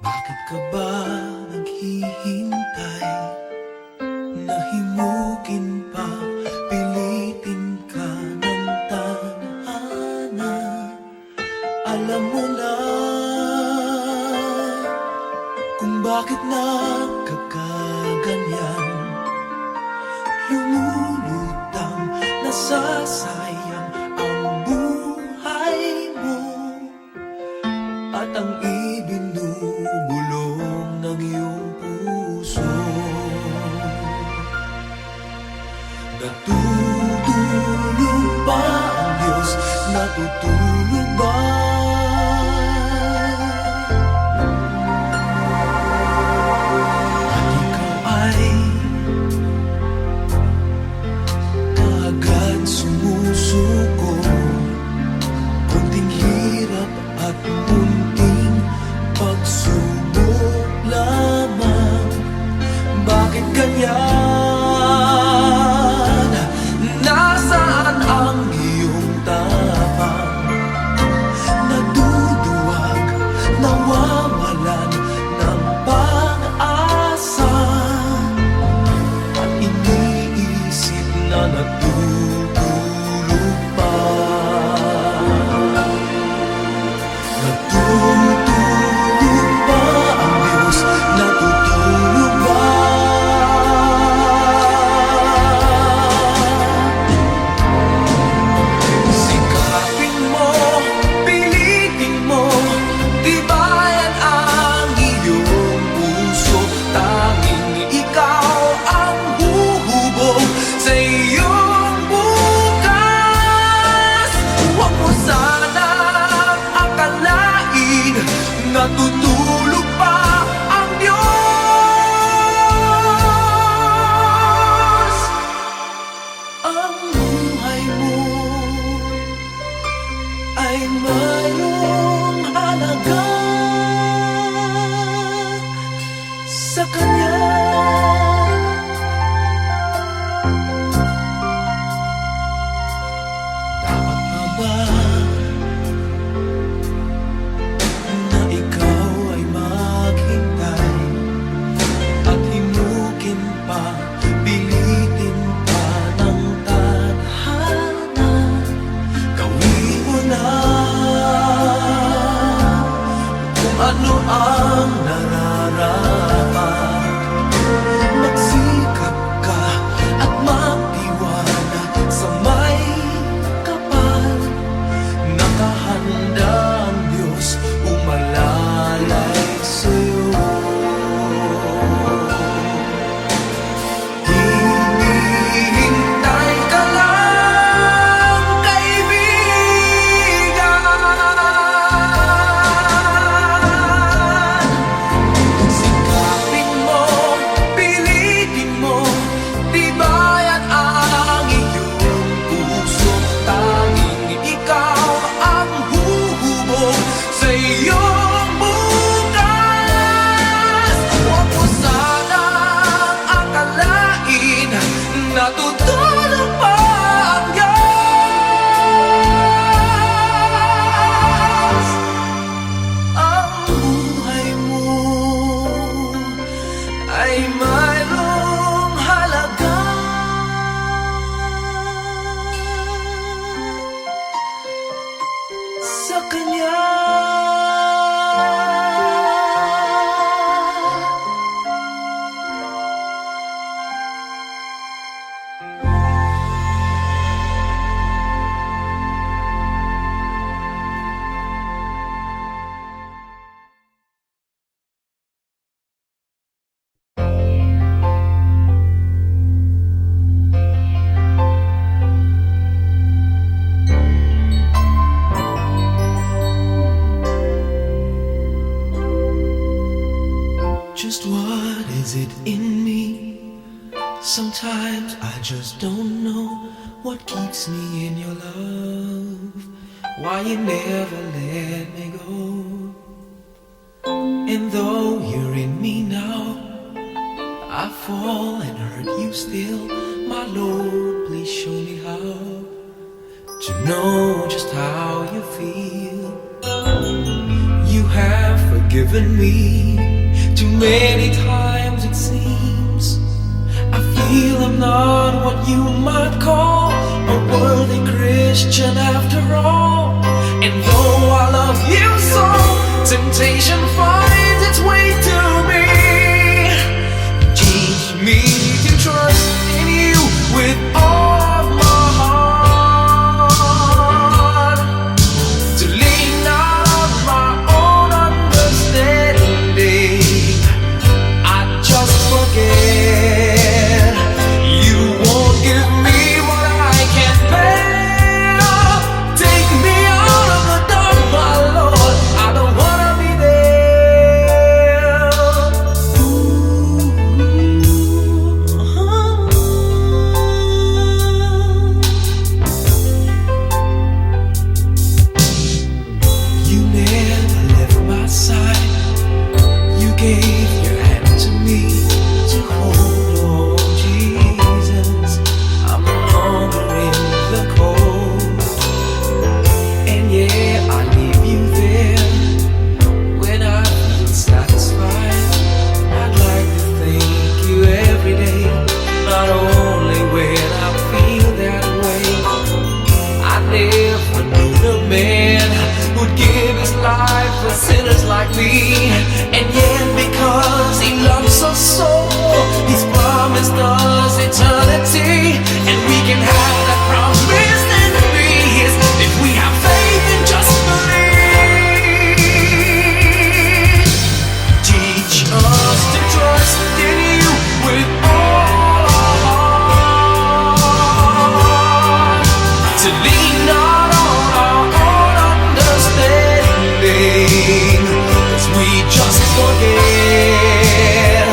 Bakit ka ba naghihintay? Nahimukin pa, pilitin ka ng tadhana. Alam mo na kung bakit nagkakaganyan. Lumulutang, nasasayang ang buhay mo at ang ibinubulong ng iyong puso. Natutulog ba ang Diyos? Natutulog ba? At ikaw ay kaagad sumusuko. Kunting hirap at munting pagsubok lamang. Bakit ganyan? Nasaan ang iyong tapang? Naduduwag, nawawalan ng pag-asa, at iniisip na natutulog pa. Natutulog ba ang Diyos? Natutulog ba? Sikapin mo, pilitin mo, tibayan ang iyong puso. Tanging ikaw ang huhubog sa iyong bukas. Huwag mo sanang akalain natutulog pa ang Diyos. Ang buhay mo ay mayroong halaga sa Kanya. Dapat pa ba na ikaw ay maghintay at himukin pa, pilitin pa ng tadhana? Gawin mo na kung ano ang nararapat. Magsikap ka at magtiwala sa may kapal. Nakahanda ang Diyos umalalay sa'yo. Hinihintay ka lang, kaibigan. Sikapin mo, pilitin mo, tibayan ang iyong puso. Tanging ikaw ang huhubog sa iyong bukas. Huwag mo sanang akalain natutulog pa ang Diyos. Ang buhay mo ay mayroong halaga sa Kanya. Just what is it in me? Sometimes I just don't know what keeps me in your love. Why you never let me go. And though you're in me now, I fall and hurt you still. My Lord, please show me how to know just how you feel. You have forgiven given me. Too many times it seems I feel I'm not what you might call a worthy Christian after all. And though I love you so, temptation finds its way to me. Teach me to trust in you with all of my heart, to lean not on my own understanding. I just forget you won't give me what I can't bear. Take me out of the dark, my Lord. I don't wanna be there. You never left my side. You gave your hand to me to hold. Oh Jesus, I'm no longer in the cold. And yeah, I leave you there when I feel satisfied. I'd like to thank you every day, not only when I feel that way. I never knew the man who'd give his life for sinners like me. And yet because he loves us so, he's promised us eternity. And we can have that promise and be his if we have faith and just believe. Teach us to trust in you with all our heart, to lean not on our own understanding, 'cause we just forget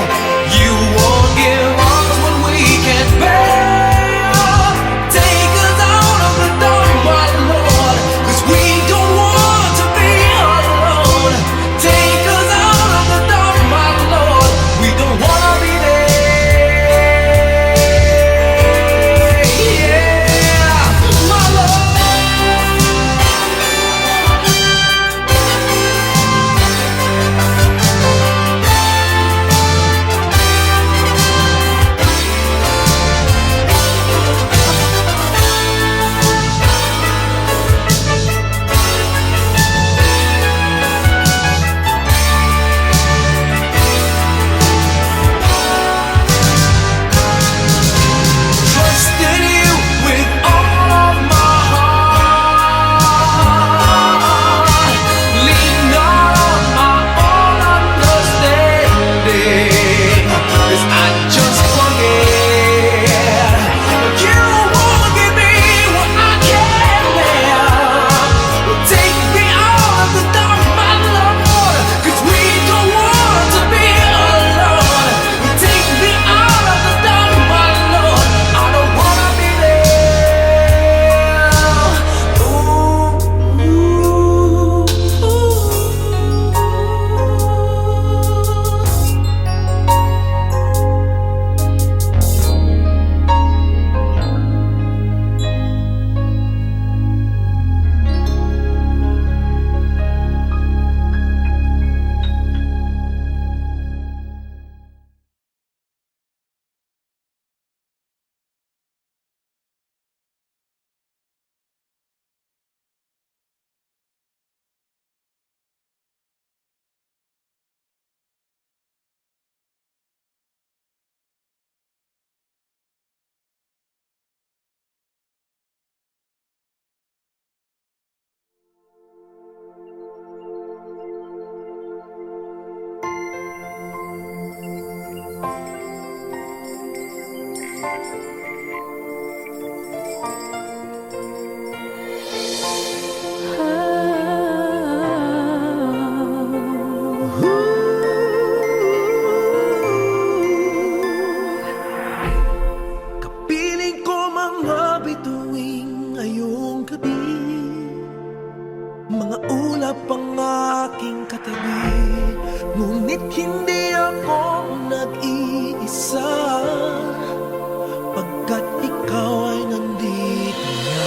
you won't give us what we can't bear. Take us out of the dark, my Lord, 'cause we don't want to be alone. Take us out of the dark, my Lord, we don't wanna be there. Yeah, my Lord. Trust in you with all of my heart. Lean not on my own understanding, 'cause I just forget you won't give me what I can't bear. Take me out of the dark, my Lord, 'cause we don't want to be alone. Take me out of the dark, my Lord, I don't wanna be there. Kapiling ko mga bituing ngayong gabi, mga ulap ang aking katabi, ngunit hindi ako nag-iisa, pagkat ikaw ay nandito na.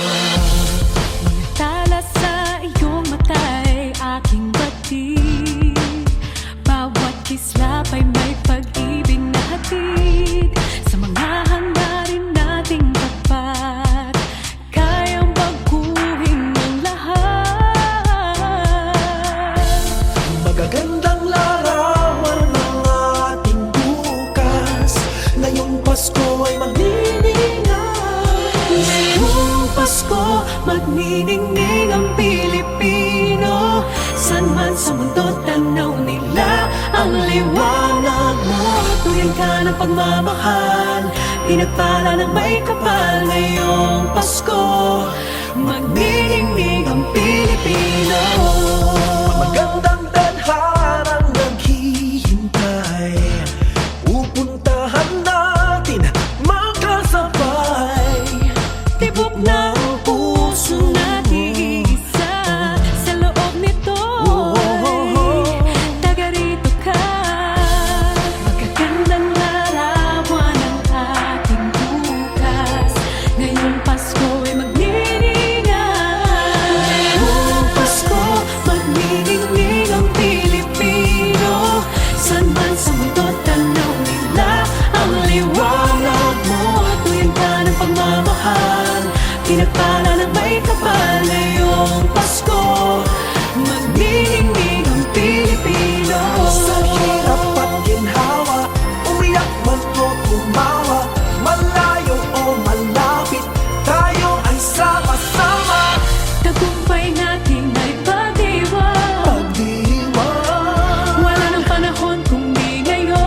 Tala sa iyong mata'y aking batid, sa mundo, tanaw nila ang liwanag mo. Tuyan ka ng pagmamahal, pinagpala ng may kapal. Ngayong Pasko, magniningning ang Pilipino. Magandang tadhanang naghihintay, pupuntahan natin magkasabay. Tibok ng puso nag-iisa, sa loob nito taga rito ka. Magagandang larawan ang ating bukas. Ngayong Pasko'y magniningay. Ngayong Pasko, magniningning ang Pilipino. San man sa mundo, tanaw nila ang liwanag mo. Tuyan ka ng pagmamahal, pinagpala ng may kapal. Ngayong Pasko, magniningning ang Pilipino. Sa hirap at ginhawa, umiyak man o tumawa, malayo o malapit, tayo ay sama-sama. Tagumpay natin ay pagdiwang. Pagdiwang, Wala nang panahon kung di ngayon.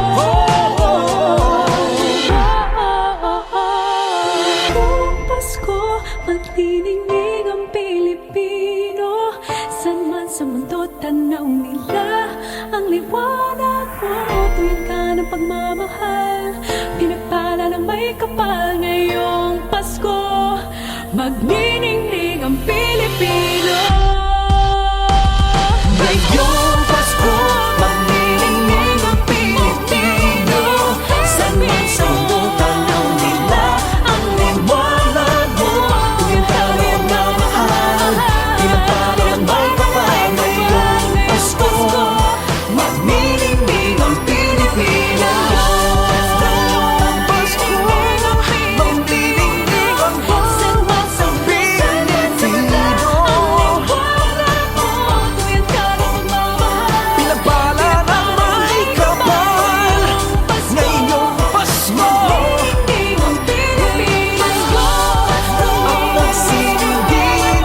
Ngayong Pasko, magniningning ang Pilipino. San man sa mundo, tanaw nila ang liwanag mo. Tuyan ka ng pagmamahal, pinagpala ng may kapal. Ngayong Pasko, magniningning ang Pilipino. ngayong Pasko, magniningning ang Pilipino. San man sa mundo, tanaw nila ang liwanag mo. Tuyan ka ng pagmamahal, pinagpala ng may kapal. Ngayong Pasko, magniningning ang Pilipino. Ngayong Pasko, magniningning ang pinagpala ng may kapal. Ngayong Pasko, ang nagsindilig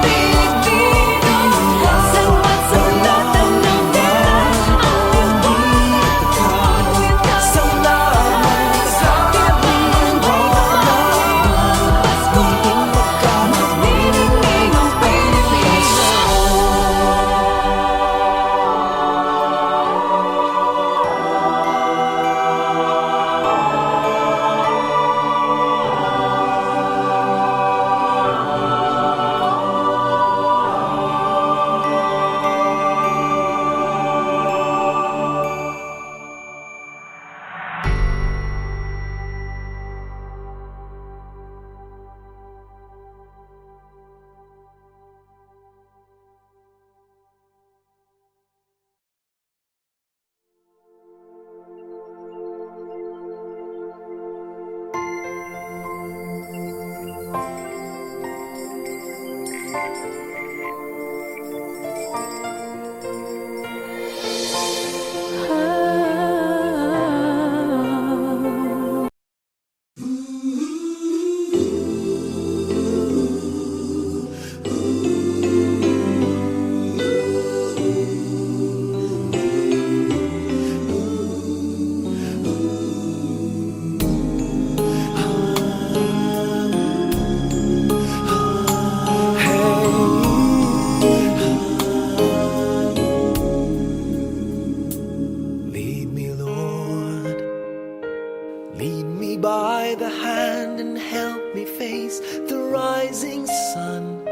salamat sa ating magniningning ang Pilipino. Lead me, Lord. Lead me by the hand and help me face the rising sun.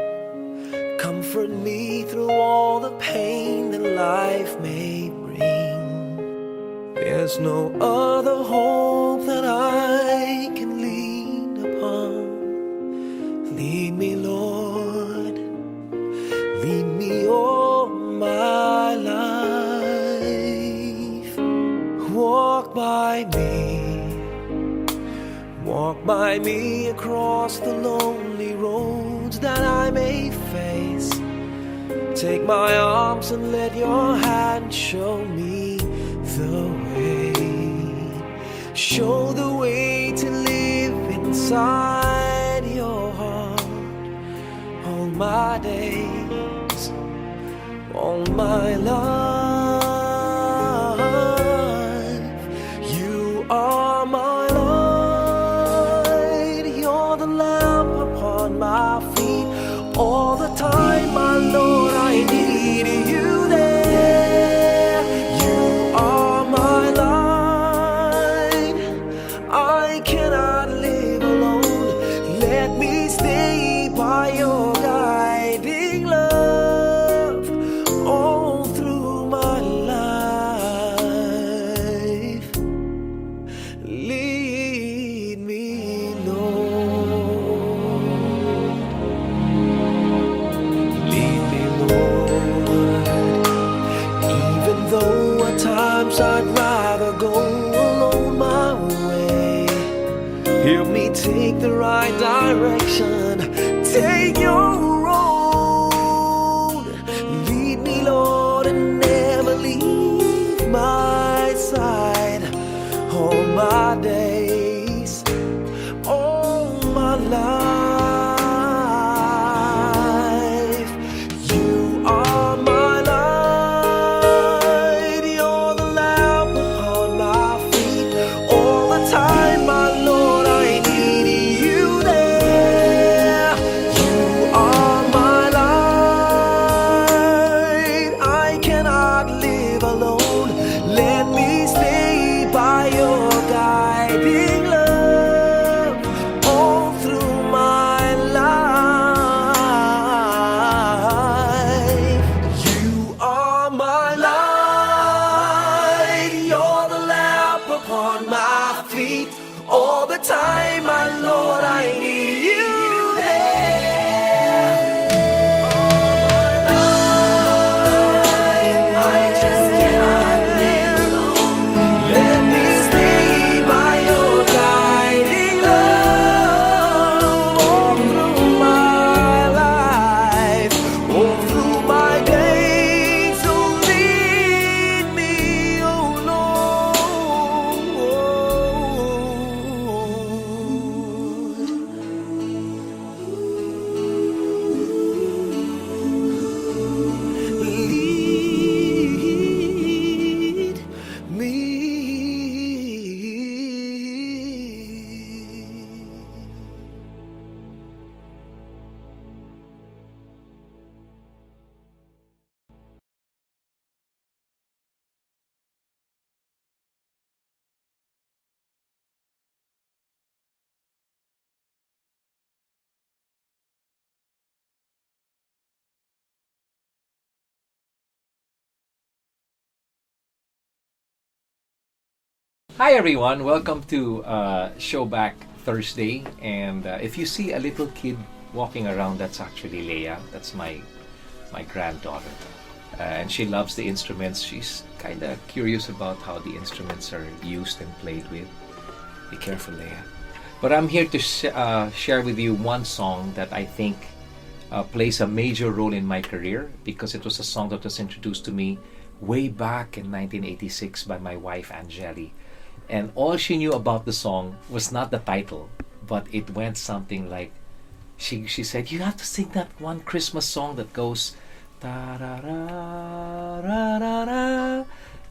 Comfort me through all the pain that life may bring. There's no other hope that I can lean upon. Lead me, Lord. Lead me all my life. Walk by me across the lonely roads that I may face. Take my arms and let your hand show me the way. Show the way to live inside your heart all my days, all my life. Sometimes I'd rather go alone my way. Help me take the right direction. Take your road. Lead me, Lord, and never leave my side. All my days, all my life. You are my light. You're the lamp upon my feet. All the time, my Lord, I need you there. You are my light. I cannot live alone. Let me stay by your guiding love all through my life. You are my light. You're the lamp upon my feet. All the time, my Lord, I need you there. I just cannot live alone. Let me stay by your guiding love all through my life, all through my days. So lead me, oh Lord. Lead me. Hi everyone, welcome to Showback Thursday. And if you see a little kid walking around, that's actually Leia. That's my granddaughter, and she loves the instruments. She's kind of curious about how the instruments are used and played with. Be careful, Leia. But I'm here to share with you one song that I think plays a major role in my career, because it was a song that was introduced to me way back in 1986 by my wife Angeli. And all she knew about the song was not the title, but it went something like, she said, you have to sing that one Christmas song that goes ta-ra-ra-ra-ra-ra,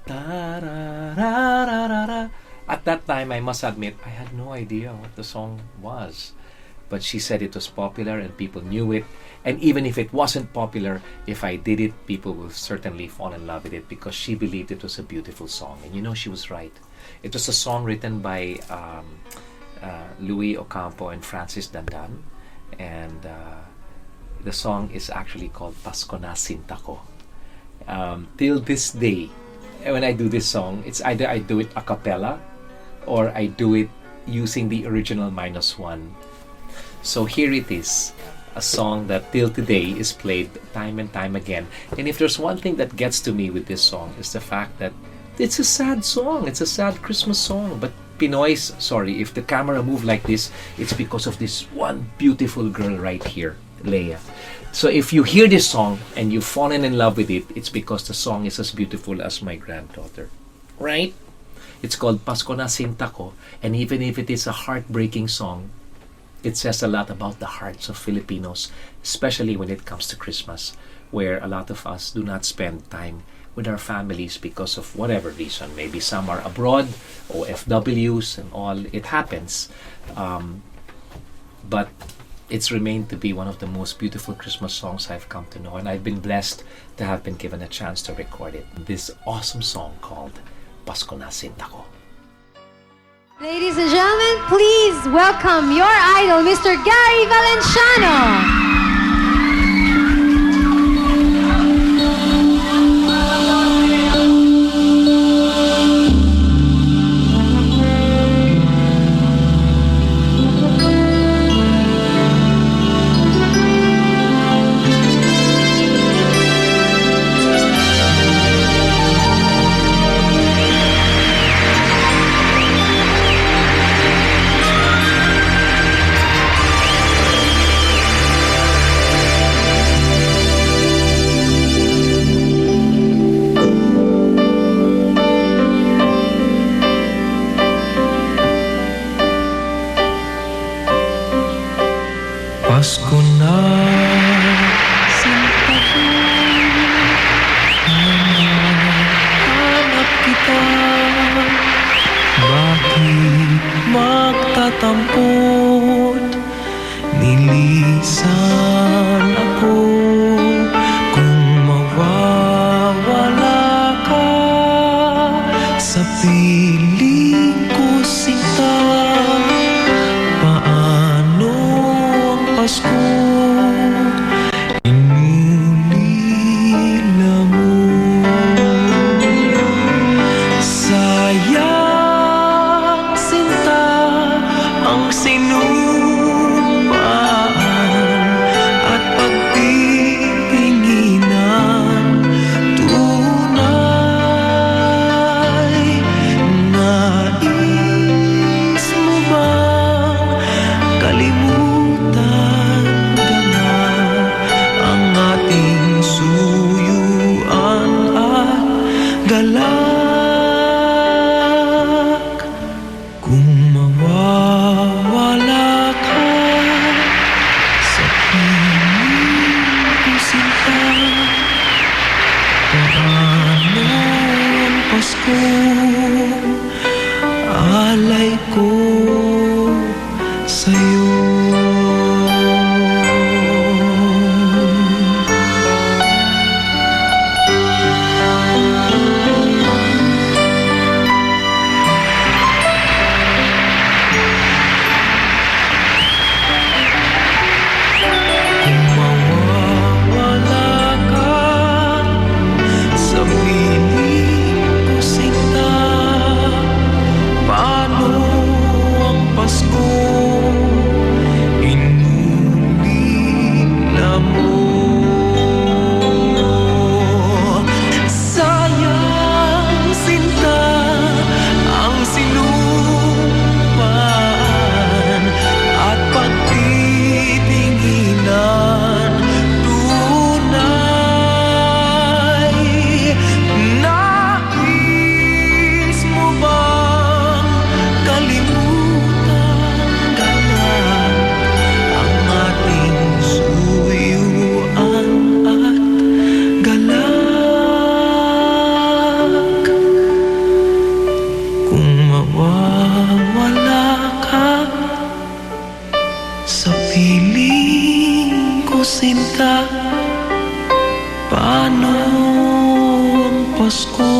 ta-ra-ra-ra-ra-ra. At that time, I must admit, I had no idea what the song was. But she said it was popular and people knew it. And even if it wasn't popular, if I did it, people will certainly fall in love with it, because she believed it was a beautiful song. And you know, she was right. It was a song written by Louis Ocampo and Francis Dandan. And the song is actually called Pasko na Sinta Ko. Till this day, when I do this song, it's either I do it a cappella or I do it using the original -1. So here it is, a song that till today is played time and time again. And if there's one thing that gets to me with this song, is the fact that it's a sad song. It's a sad Christmas song. But Pinoys, sorry, if the camera moved like this, it's because of this one beautiful girl right here, Leia. So if you hear this song and you've fallen in love with it, it's because the song is as beautiful as my granddaughter, right? It's called Pasko na Sinta Ko. And even if it is a heartbreaking song, it says a lot about the hearts of Filipinos, especially when it comes to Christmas, where a lot of us do not spend time with our families because of whatever reason. Maybe some are abroad, OFWs and all. It happens. But it's remained to be one of the most beautiful Christmas songs I've come to know. And I've been blessed to have been given a chance to record it. This awesome song called Pasko na Sinta Ko. Ladies and gentlemen, please welcome your idol, Mr. Gary Valenciano. tampot, nilisan ako. Kung mawawala ka sa piling ko, sinta, paano ang Pasko inulila mo? Sayang, sinta, ang sinumpaan at pagtitinginan. Tunay, nais mo bang kalimutan ka na ang ating suyuan at galak? Kung mawawala ka sa piling ko, sinta, paano ang Pasko alay ko sa'yo? Kung mawawala ka sa piling ko, sinta, paano ang Pasko inulila mo? Sayang, sinta, ang sinumpaan at pagtitinginan. Tunay, nais mo bang kalimutan ka na ang ating suyuan at galak? Kung mawawala ka sa piling ko, sinta, paano ang Pasko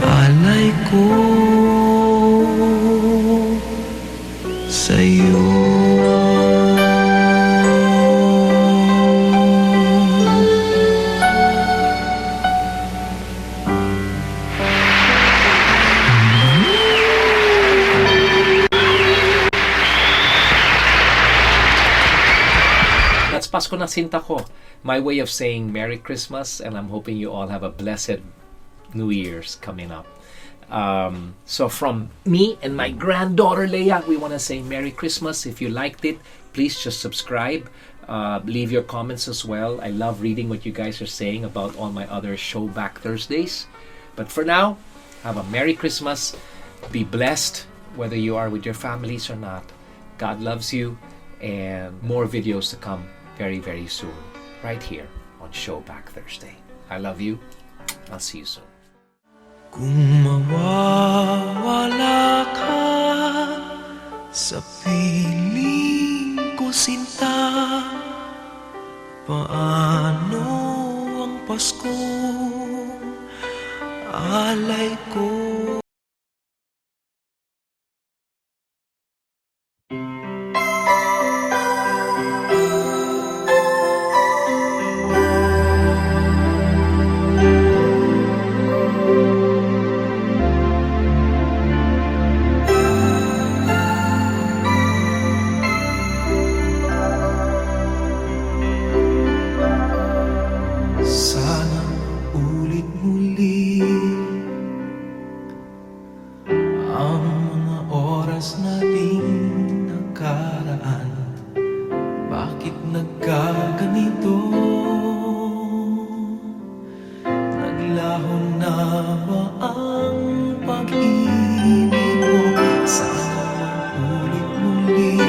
alay ko sa'yo? That's Pasko na Sinta Ko. My way of saying Merry Christmas, and I'm hoping you all have a blessed New Year's coming up. So from me and my granddaughter Leia, we want to say Merry Christmas. If you liked it, please just subscribe. Leave your comments as well. I love reading what you guys are saying about all my other Showback Thursdays. But for now, have a Merry Christmas. Be blessed, whether you are with your families or not. God loves you, and more videos to come very, very soon, right here on Showback Thursday. I love you. I'll see you soon. Kung mawawala ka sa piling ko, sinta, paano ang Pasko alay ko? Sana ulit muli ang mga oras nating nakaraan. Bakit nagkaganito? Naglaho na ba ang pag-ibig mo? Sana ulit muli.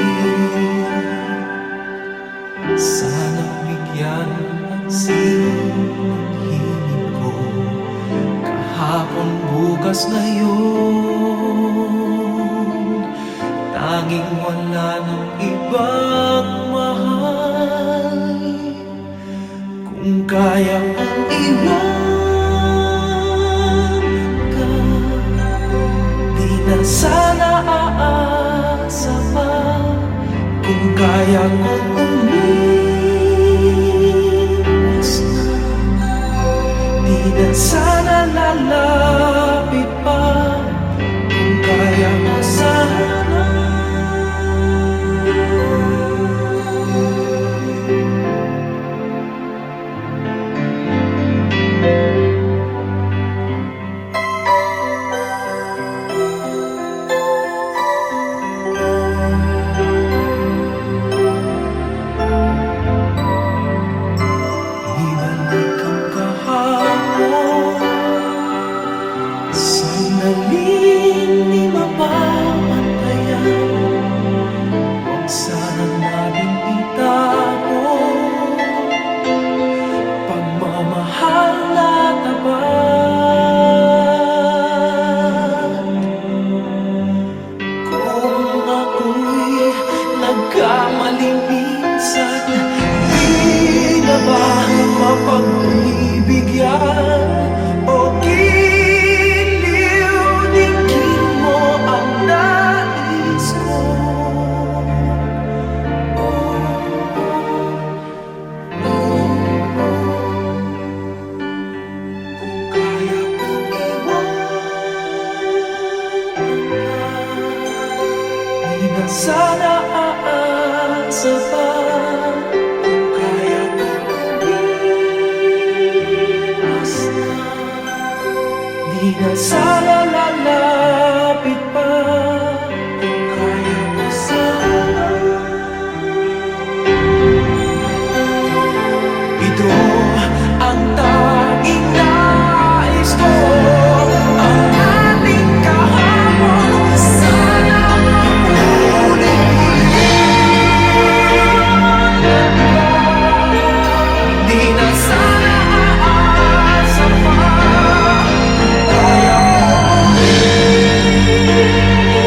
Sana bigyan ang sinahingin ko. Kahapon, bukas, ngayon. tanging wala ng ibang mahal. Kung kaya kong iwan ka, di na sana aasa pa. Kung kaya kong umiwas na, di na sana lalapit pa. Kung kaya mo sana. Ibalik ang kahapon, sandaling di mapapantayan. Huwag sana natin itapon pagmamahal na tapat. Kung ako'y nagkamali minsan, di na ba mapagbibigyan o giliw-digin mo ang nais ko? Kung kaya kong iwanan ka, di na sana aasa pa. Kung kaya kong umiwas na, di na sana lalapit pa. Kung kaya ko sana. Ito ang tanging nais ko, ang ating kahapon. Sana maulit. Di na sana aasa pa. Kaya mo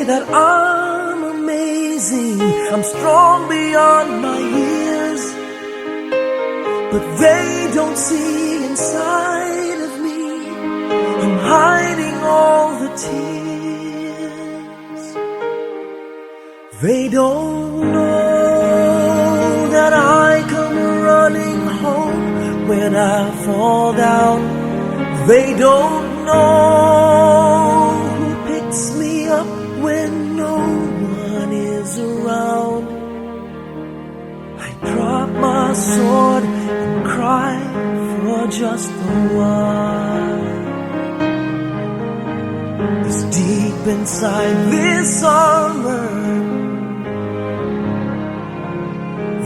say that I'm amazing, I'm strong beyond my years, but they don't see inside of me. I'm hiding all the tears. They don't know that I come running home when I fall down. They don't know who picks me up when no one is around. I drop my sword and cry for just a while. 'Cause deep inside this armor,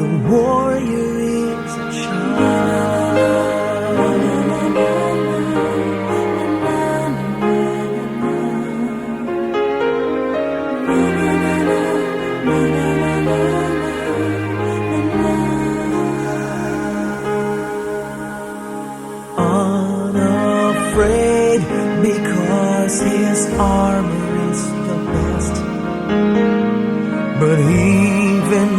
the warrior is a child. Unafraid because his armor is the best. But even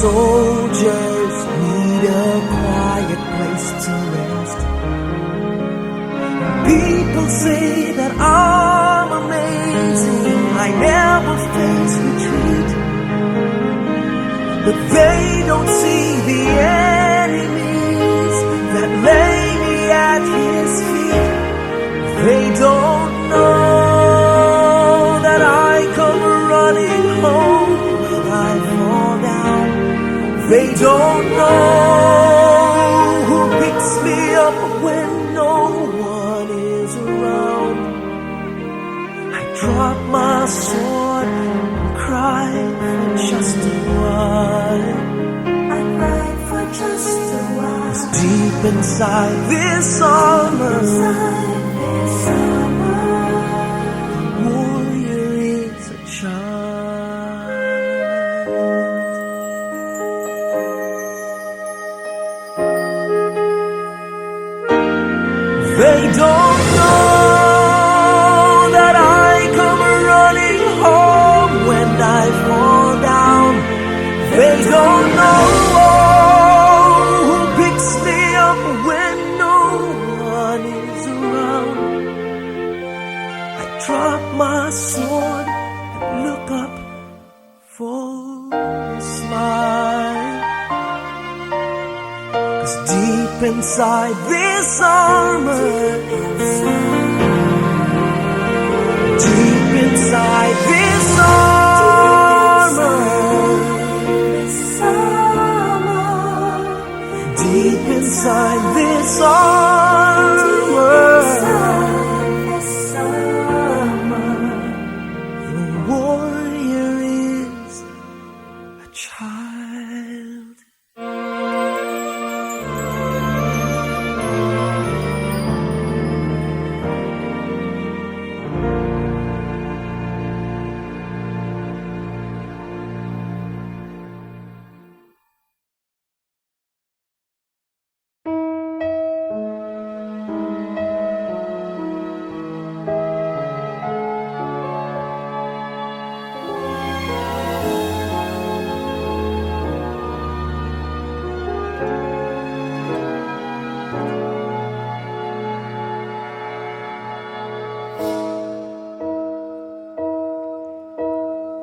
soldiers need a quiet place to rest. People say that I'm amazing, I never face retreat, but they don't see the enemies that lay me at his feet. They don't know that I come running home when I fall down. They don't know who picks me up when no one is around. I drop my sword and cry for just a while. I cry for just a while. 'Cause deep inside this armor, the warrior is a child. They don't know that I come running home when I fall down. They don't know who picks me up when no one is around. I drop my sword and look up for a smile. 'Cause deep inside this armor, deep inside this armor, deep inside this armor, the warrior is a child.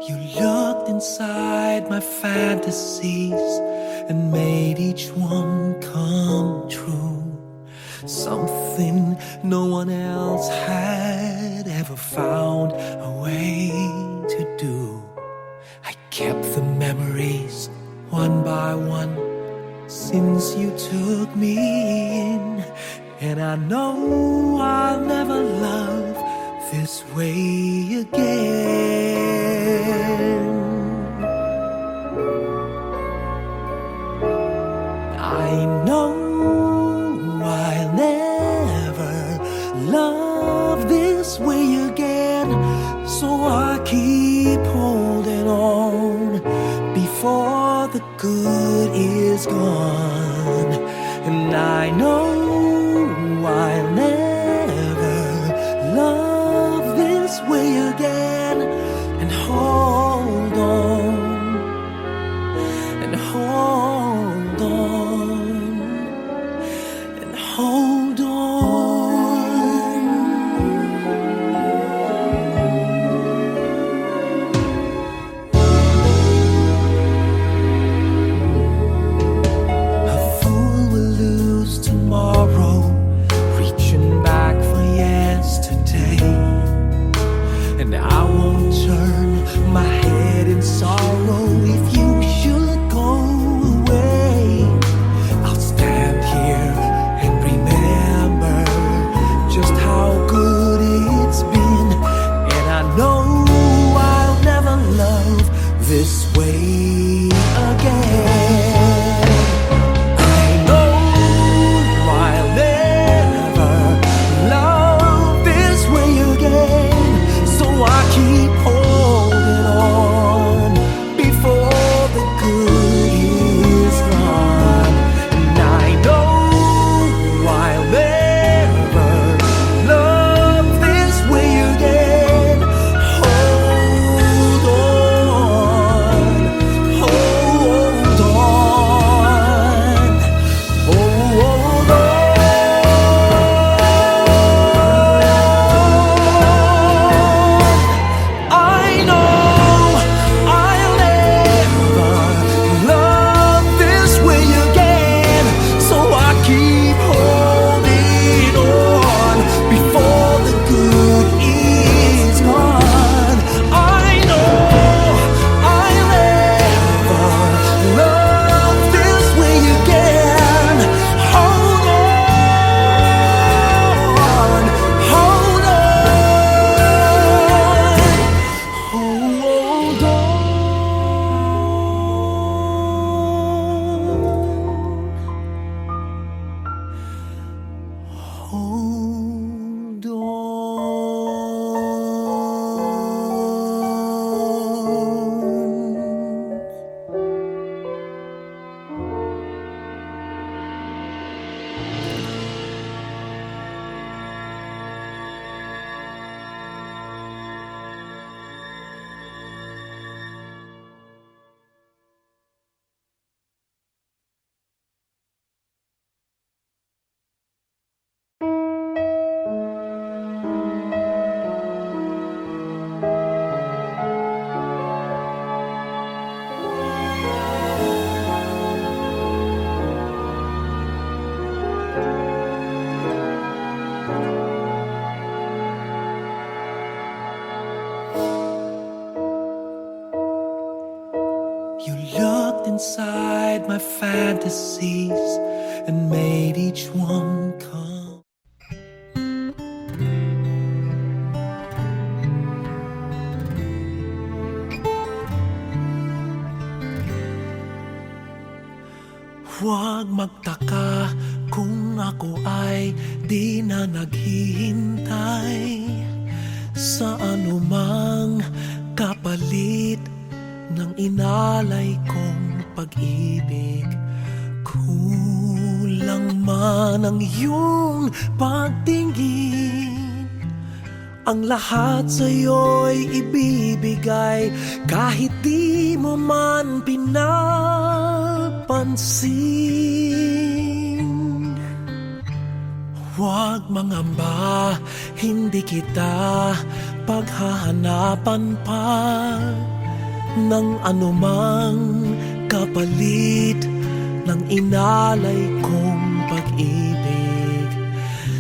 You looked inside my fantasies and made each one come true. Something no one else had ever found a way to do. I kept the memories one by one since you took me in, and I know I'll never love this way again. I know I'll never love this way again, so I keep holding on before the good is gone. And I know I'll never love this way again, and hold on, and hold on, and hold on. A fool will lose tomorrow, reaching back for yesterday. And I won't turn my head in sorrow if you should go away. I'll stand here and remember just how good it's been. And I know I'll never love this way again. I know I'll never love this way again. So I keep holding on before the good is gone. And I know I'll never love this way again. Hold on, hold on, hold on. I know I'll never love this way again. So I keep holding on before the good is gone. I know I'll never love this way again. Hold on, hold on, hold on, hold on. You looked inside my fantasies and made each one come. Huwag magtaka kung ako ay di na naghihintay sa anumang kapalit ng inalay kong pag-ibig. Kulang man ang iyong pagtingin, ang lahat sa'yo'y ibibigay kahit di mo man pinapansin. Huwag mangamba, hindi kita paghahanapan pa ng anumang kapalit ng inalay kong pag-ibig.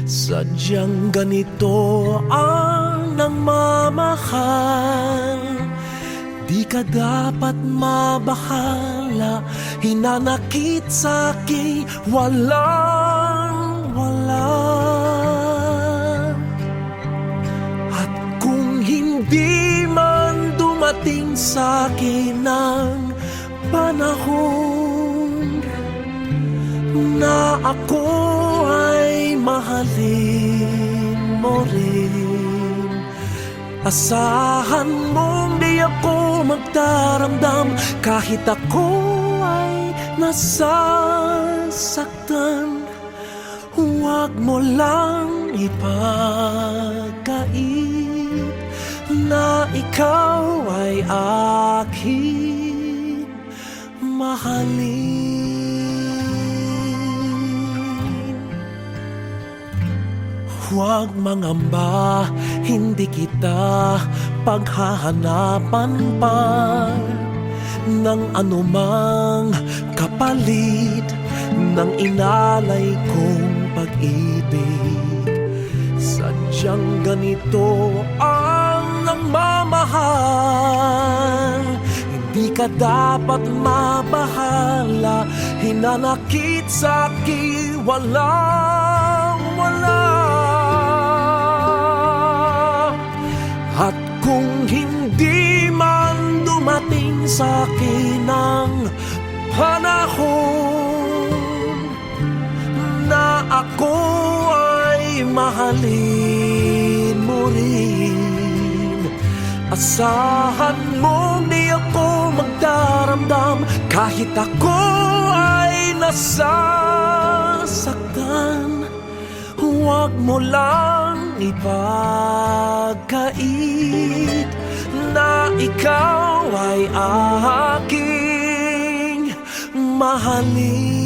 Sadyang ganito ang nagmamahal, di ka dapat mabahala, hinanakit sa'king walang-wala. At kung hindi man dumating sa'kin ang panahon na ako ay mahalin mo rin, asahan mong di ako magdaramdam kahit ako ay nasasaktan. Huwag mo lang ipagkait na ikaw ay aking mahalin. Huwag mangamba, hindi kita paghahanapan pa ng anumang kapalit ng inalay kong pag-ibig. Sadyang ganito ang nagmamahal. Hindi ka dapat mabahala, hinanakit sa'kin walang-wala. At kung hindi man dumating sa'kin ang panahon na ako ay mahalin mo rin, asahan mong di ako magdaramdam kahit ako ay nasasaktan. Huwag mo lang ipagkait na ikaw ay aking mahalin.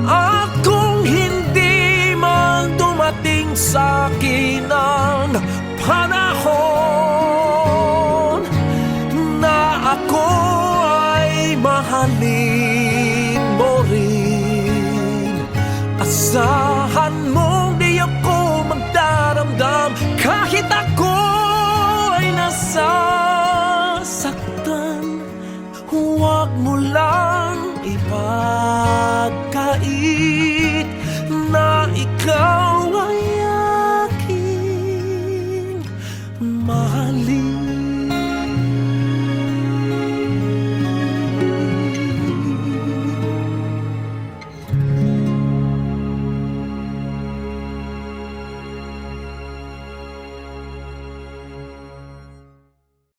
At kung hindi man dumating sa'kin ang panahon na ako ay mahalin mo rin, asahan